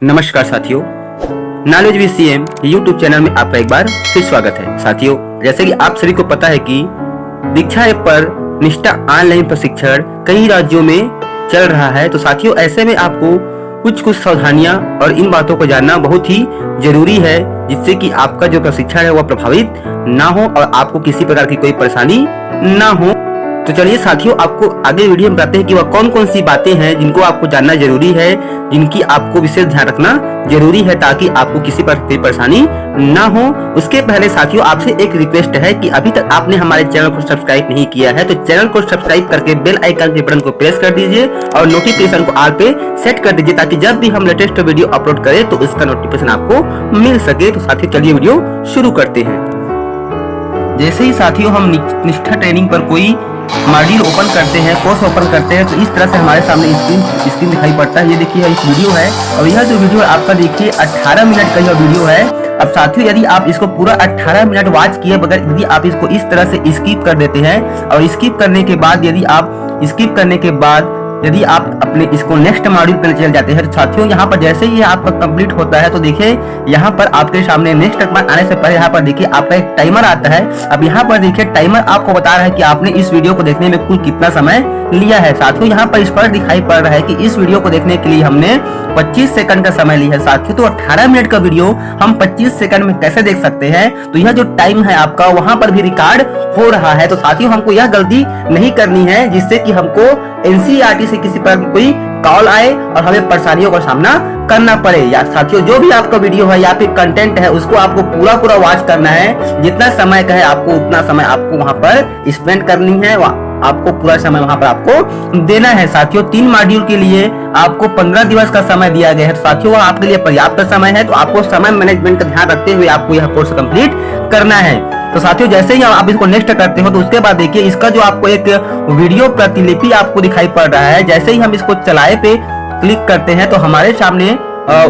नमस्कार साथियों, knowledge with CM YouTube channel में आपका एक बार फिर स्वागत है। साथियों, जैसे कि आप सभी को पता है कि दीक्षा ऐप पर निष्ठा ऑनलाइन प्रशिक्षण कई राज्यों में चल रहा है। तो साथियों, ऐसे में आपको कुछ सावधानियां और इन बातों को जानना बहुत ही जरूरी है, जिससे कि आपका जो प्रशिक्षण है वह प्रभावित ना हो और आपको किसी प्रकार की कोई परेशानी ना हो। तो चलिए साथियों, आपको आगे वीडियो में बताते हैं कि वह कौन कौन सी बातें हैं जिनको आपको जानना जरूरी है, जिनकी आपको विशेष ध्यान रखना जरूरी है, ताकि आपको किसी पर कोई परेशानी ना हो। उसके पहले साथियों, आपसे एक रिक्वेस्ट है कि अभी तक आपने हमारे चैनल को सब्सक्राइब नहीं किया है तो चैनल को सब्सक्राइब करके बेल आइकन के बटन को प्रेस कर दीजिए और नोटिफिकेशन को ऑल पे सेट कर दीजिए, ताकि जब भी हम लेटेस्ट वीडियो अपलोड करें तो इसका नोटिफिकेशन आपको मिल सके। तो साथियों, चलिए वीडियो शुरू करते हैं। जैसे ही साथियों हम निष्ठा ट्रेनिंग पर कोई मॉड्यूल ओपन करते हैं, कोर्स ओपन करते हैं, तो इस तरह से हमारे सामने स्क्रीन दिखाई पड़ता है। ये देखिए, एक वीडियो है और यह जो वीडियो आपका देखिए 18 मिनट का यह वीडियो है। अब साथियों, यदि आप इसको पूरा 18 मिनट वॉच किए बगैर यदि आप इसको इस तरह से स्किप कर देते हैं और स्किप करने के बाद यदि आप अपने इसको नेक्स्ट मॉड्यूल पर चल जाते हैं, तो साथियों यहाँ पर जैसे ही आपका कंप्लीट होता है तो देखिए यहाँ पर आपके सामने नेक्स्ट आने से पहले यहाँ पर देखिए आपका एक टाइमर आता है। अब यहाँ पर देखिए टाइमर आपको बता रहा है कि आपने इस वीडियो को देखने में कुल कितना समय लिया है। साथियों, यहाँ पर स्पष्ट दिखाई पड़ रहा है कि इस वीडियो को देखने के लिए हमने 25 सेकंड का समय लिया है। साथियों, तो 18 मिनट का वीडियो हम 25 सेकंड में कैसे देख सकते हैं? तो यह जो टाइम है आपका वहां पर भी रिकॉर्ड हो रहा है। तो साथियों, हमको यह गलती नहीं करनी है जिससे कि हमको एनसीईआरटी से किसी पर कोई कॉल आए और हमें परेशानियों का सामना करना पड़े। या साथियों, जो भी आपका वीडियो है या फिर कंटेंट है उसको आपको पूरा वॉच करना है। जितना समय का है आपको उतना समय आपको वहां पर स्पेंड करनी है, आपको पूरा समय वहां पर आपको देना है। साथियों, 3 मॉड्यूल के लिए आपको 15 दिवस का समय दिया गया है। तो साथियों, वह आपके लिए पर्याप्त समय है। तो आपको समय मैनेजमेंट का ध्यान रखते हुए आपको यह कोर्स कंप्लीट करना है। तो साथियों, जैसे ही आप इसको नेक्स्ट करते हो तो उसके बाद देखिए इसका जो आपको एक वीडियो प्रतिलिपि आपको दिखाई पड़ रहा है। जैसे ही हम इसको चलाए पे क्लिक करते हैं तो हमारे सामने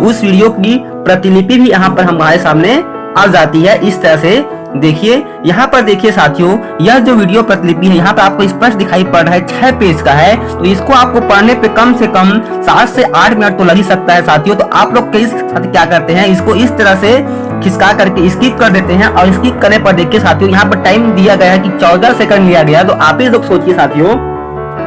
उस वीडियो की प्रतिलिपि भी यहाँ पर हमारे सामने आ जाती है। इस तरह से देखिए, यहाँ पर देखिए साथियों, यह जो वीडियो प्रतिलिपि है यहाँ पे आपको स्पष्ट दिखाई पड़ रहा है 6 पेज का है। तो इसको आपको पढ़ने पे कम से कम 7 से 8 मिनट तो लग ही सकता है। साथियों, तो आप लोग कई साथी क्या करते हैं, इसको इस तरह से खिसका करके स्किप कर देते हैं और स्किप करने पर देखिए साथियों यहाँ पर टाइम दिया गया है कि 14 सेकंड लिया गया। तो आप ही लोग सोचिए साथियों,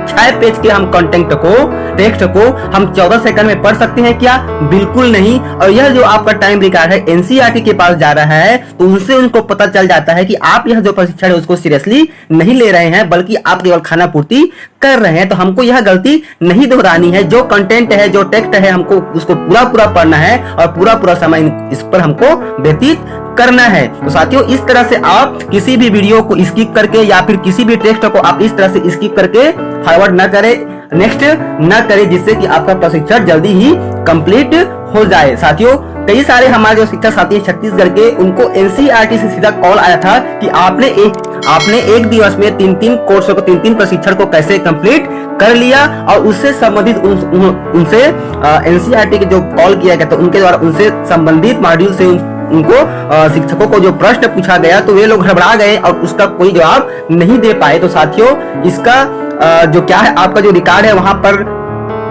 6 पेज के हम कंटेंट को टेक्स्ट को हम 14 सेकंड में पढ़ सकते हैं क्या? बिल्कुल नहीं। और यह जो आपका टाइम रिकॉर्ड है एनसीईआरटी के पास जा रहा है, तो उनसे उनको पता चल जाता है कि आप यह जो प्रशिक्षण है उसको सीरियसली नहीं ले रहे हैं, बल्कि आप केवल खाना पूर्ति कर रहे हैं। तो हमको यह गलती नहीं दोहरानी है। जो कंटेंट है, जो टेक्स्ट है, हमको उसको पूरा पढ़ना है और पूरा समय इस पर हमको व्यतीत करना है। तो साथियों, इस तरह से आप किसी भी वीडियो को स्किप करके या फिर किसी भी टेक्स्ट को आप इस तरह से स्किप करके फॉरवर्ड न करें, नेक्स्ट न करें, जिससे कि आपका प्रशिक्षण जल्दी ही कंप्लीट हो जाए। साथियों, कई सारे हमारे जो शिक्षक साथी छत्तीसगढ़ के, उनको एनसीईआरटी से सीधा कॉल आया था कि आपने एक दिवस में 3 कोर्स को 3 प्रशिक्षण को कैसे कंप्लीट कर लिया। और उससे संबंधित उनसे एनसीईआरटी के जो कॉल किया गया था उनके द्वारा उनसे संबंधित मॉड्यूल से उनको शिक्षकों को जो प्रश्न पूछा गया तो वे लोग घबरा गए और उसका कोई जवाब नहीं दे पाए। तो साथियों, इसका जो क्या है आपका जो रिकॉर्ड है वहां पर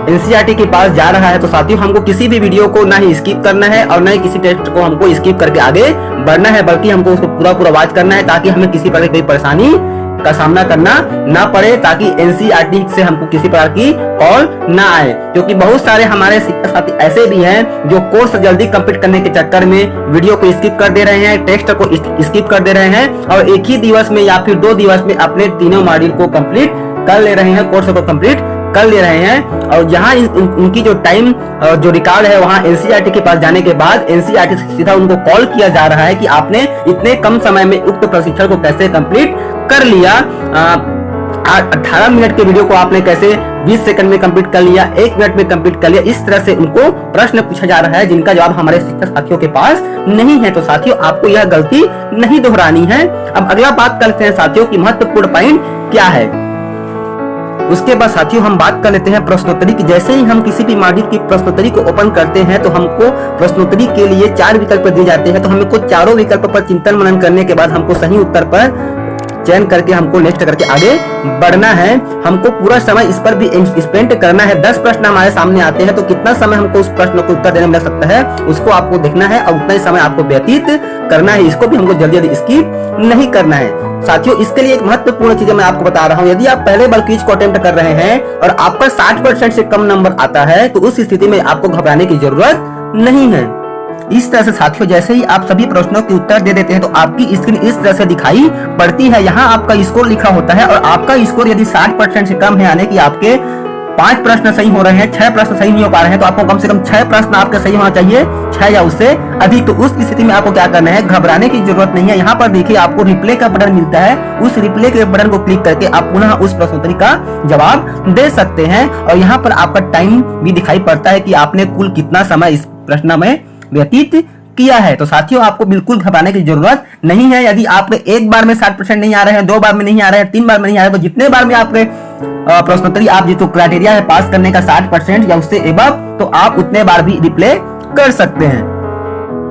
एनसीईआरटी के पास जा रहा है। तो साथियों, हमको किसी भी वीडियो को ना ही स्किप करना है और ना ही किसी टेक्स्ट को हमको स्किप करके आगे बढ़ना है, बल्कि हमको उसको पूरा वॉच करना है, ताकि हमें किसी प्रकार की परेशानी का सामना करना ना पड़े, ताकि एनसीईआरटी से हमको किसी प्रकार की कॉल ना आए। क्योंकि बहुत सारे हमारे शिक्षक साथी ऐसे भी हैं जो कोर्स जल्दी कंप्लीट करने के चक्कर में वीडियो को स्किप कर दे रहे हैं, टेक्स्ट को स्किप कर दे रहे हैं और एक ही दिवस में या फिर 2 दिवस में अपने तीनों मॉड्यूल को कंप्लीट कर ले रहे हैं, कोर्स को कंप्लीट कर ले रहे हैं। और जहां उनकी जो टाइम जो रिकॉर्ड है वहां एनसीईआरटी के पास जाने के बाद एनसीईआरटी से सीधा उनको कॉल किया जा रहा है कि आपने इतने कम समय में उक्त प्रशिक्षण को कैसे कंप्लीट कर लिया। 18 मिनट के वीडियो को आपने कैसे 20 सेकंड में कंप्लीट कर लिया, 1 मिनट में कंप्लीट कर लिया। इस तरह से उनको प्रश्न पूछा जा रहा है जिनका जवाब हमारे शिक्षक साथियों के पास नहीं है। तो साथियों, आपको यह गलती नहीं दोहरानी है। अब अगला बात करते हैं साथियों की महत्वपूर्ण पॉइंट क्या है। उसके बाद साथियों हम बात कर लेते हैं प्रश्नोत्तरी की। जैसे ही हम किसी भी मॉड्यूल की प्रश्नोत्तरी को ओपन करते हैं तो हमको प्रश्नोत्तरी के लिए 4 विकल्प दिए जाते हैं। तो हमको चारों विकल्प पर चिंतन मनन करने के बाद हमको सही उत्तर पर चयन करके हमको नेक्स्ट करके आगे बढ़ना है। हमको पूरा समय इस पर भी स्पेंड करना है। 10 प्रश्न हमारे सामने आते हैं तो कितना समय हमको उस प्रश्न को उत्तर देने में लग सकता है उसको आपको देखना है और उतना ही समय आपको व्यतीत करना है। इसको भी हमको जल्दी जल्दी स्किप नहीं करना है। साथियों, इसके लिए एक महत्वपूर्ण चीज मैं आपको बता रहा हूं। यदि आप पहले बार क्विज को अटेम्प्ट कर रहे हैं और आपका 60% से कम नंबर आता है तो उस स्थिति में आपको घबराने की जरूरत नहीं है। इस तरह से साथियों, जैसे ही आप सभी प्रश्नों के उत्तर दे देते हैं तो आपकी स्क्रीन इस तरह से दिखाई पड़ती है। यहाँ आपका स्कोर लिखा होता है और आपका स्कोर यदि 60% से कम है, यानी कि आपके 5 प्रश्न सही हो रहे हैं, 6 प्रश्न सही नहीं हो पा रहे हैं, तो आपको कम से कम 6 प्रश्न आपके सही होना चाहिए, 6 या उससे अधिक। तो उस स्थिति में आपको क्या करना है, घबराने की जरूरत नहीं है। यहाँ पर देखिए आपको रिप्ले का बटन मिलता है, उस रिप्ले के बटन को क्लिक करके आप पुनः उस प्रश्नोत्तरी का जवाब दे सकते हैं। और यहाँ पर आपका टाइम भी दिखाई पड़ता है कि आपने कुल कितना समय इस प्रश्न में व्यतीत किया है। तो साथियों, आपको बिल्कुल घबराने की जरूरत नहीं है। यदि आपके एक बार में 60% नहीं आ रहे हैं, 2 बार में नहीं आ रहे हैं, 3 बार में नहीं आ रहे हैं, तो जितने बार में आपके प्रश्नोत्तरी आप जो क्राइटेरिया है पास करने का 60% या उससे एबव, तो आप उतने बार भी रिप्ले कर सकते हैं।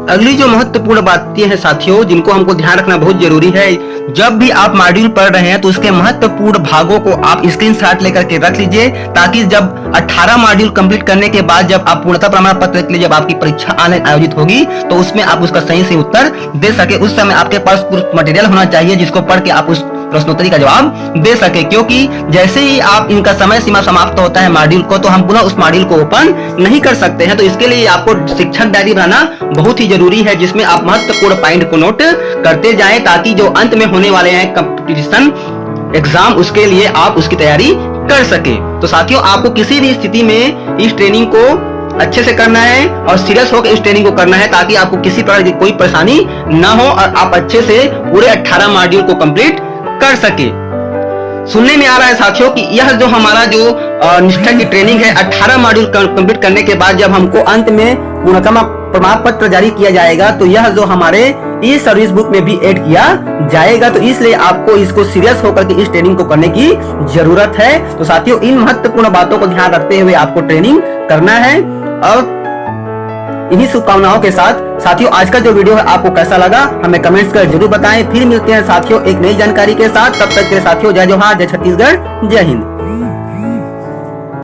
अगली जो महत्वपूर्ण बात ये है साथियों, जिनको हमको ध्यान रखना बहुत जरूरी है, जब भी आप मॉड्यूल पढ़ रहे हैं तो उसके महत्वपूर्ण भागों को आप स्क्रीनशॉट लेकर के रख लीजिए, ताकि जब 18 मॉड्यूल कंप्लीट करने के बाद जब आप पूर्णता प्रमाण पत्र के लिए जब आपकी परीक्षा ऑनलाइन आयोजित होगी तो उसमें आप उसका सही से उत्तर दे सके। उस समय आपके पास कुछ मटेरियल होना चाहिए जिसको पढ़ के आप उस प्रश्नोत्तरी का जवाब दे सके, क्योंकि जैसे ही आप इनका समय सीमा समाप्त होता है मॉड्यूल को, तो हम पुनः उस मॉड्यूल को ओपन नहीं कर सकते हैं। तो इसके लिए आपको शिक्षक डायरी बनाना बहुत ही जरूरी है, जिसमें आप महत्वपूर्ण पॉइंट को नोट करते जाएं, ताकि जो अंत में होने वाले हैं कंपटीशन एग्जाम, उसके लिए आप उसकी तैयारी कर सके। तो साथियों, आपको किसी भी स्थिति में इस ट्रेनिंग को अच्छे से करना है और सीरियस होकर इस ट्रेनिंग को करना है, ताकि आपको किसी प्रकार की कोई परेशानी ना हो और आप अच्छे से पूरे 18 मॉड्यूल को कंप्लीट कर सके। सुनने में आ रहा है साथियों कि यह जो हमारा जो निष्ठा की ट्रेनिंग है, 18 मॉड्यूल कंप्लीट करने के बाद जब हमको अंत में पूर्णता प्रमाण पत्र जारी किया जाएगा तो यह जो हमारे ई सर्विस बुक में भी ऐड किया जाएगा। तो इसलिए आपको इसको सीरियस होकर के इस ट्रेनिंग को करने की जरूरत है। तो साथियों, इन महत्वपूर्ण बातों को ध्यान रखते हुए आपको ट्रेनिंग करना है। और इन्हीं शुभकामनाओं के साथ साथियों, आज का जो वीडियो है आपको कैसा लगा हमें कमेंट्स कर जरूर बताएं। फिर मिलते हैं साथियों एक नई जानकारी के साथ। तब तक के साथियों, जय जोहार, जय छत्तीसगढ़, जय हिंद।